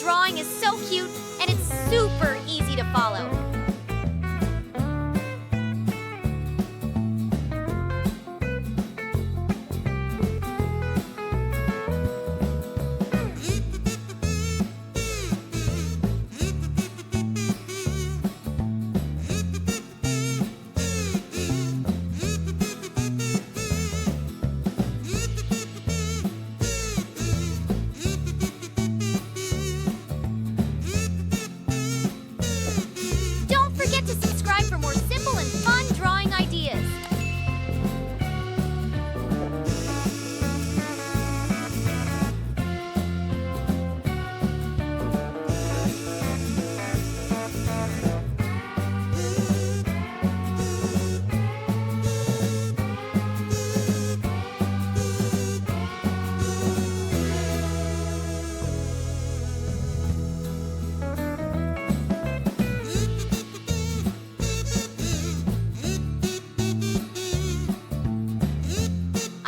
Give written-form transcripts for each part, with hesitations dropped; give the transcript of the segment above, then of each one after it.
drawing is so cute and it's super easy to follow.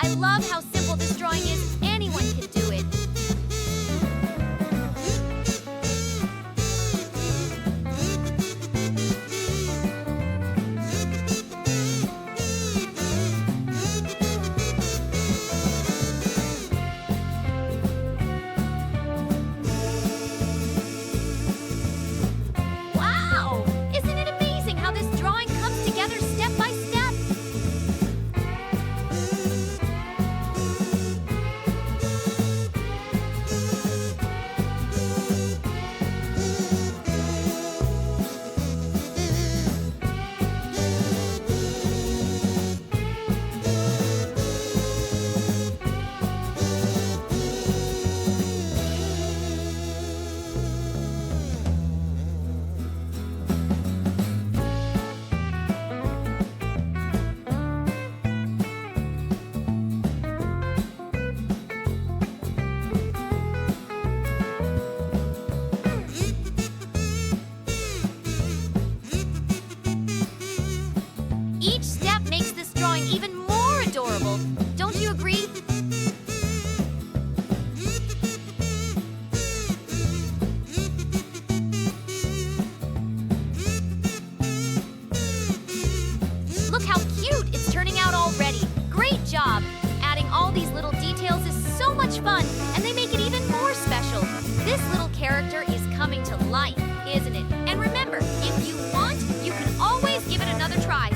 I love how simple this drawing is. Anyone can do it. Wow! Isn't it amazing how this drawing comes together step by step? Each step makes this drawing even more adorable. Don't you agree? Look how cute it's turning out already. Great job! Adding all these little details is so much fun, and they make it even more special. This little character is coming to life, isn't it? And remember, if you want, you can always give it another try.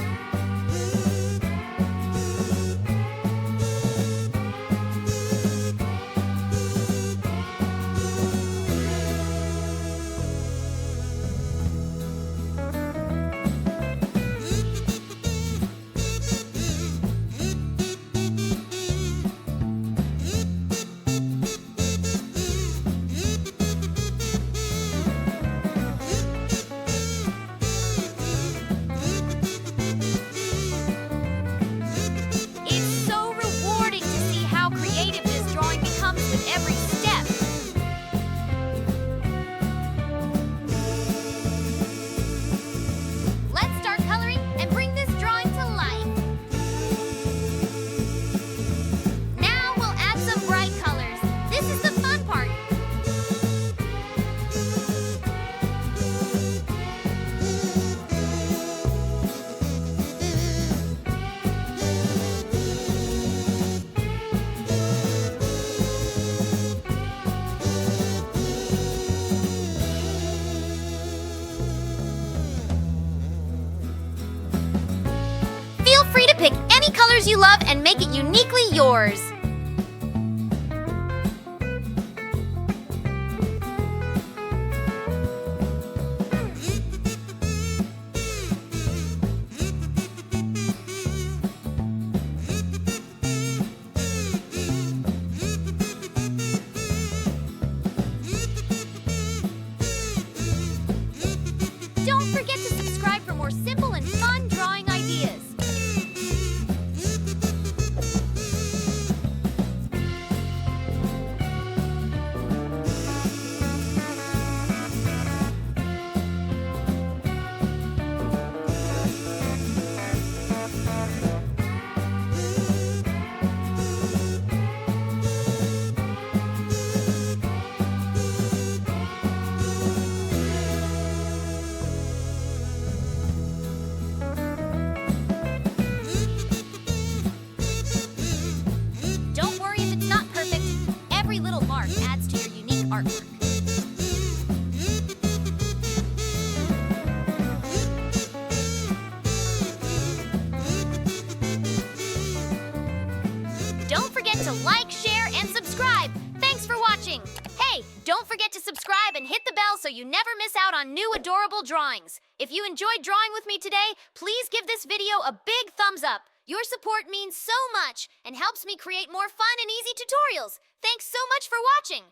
Feel free to pick any colors you love and make it uniquely yours. Don't forget to subscribe for more simple and fun drawing ideas. Don't forget to subscribe and hit the bell so you never miss out on new adorable drawings. If you enjoyed drawing with me today, please give this video a big thumbs up. Your support means so much and helps me create more fun and easy tutorials. Thanks so much for watching.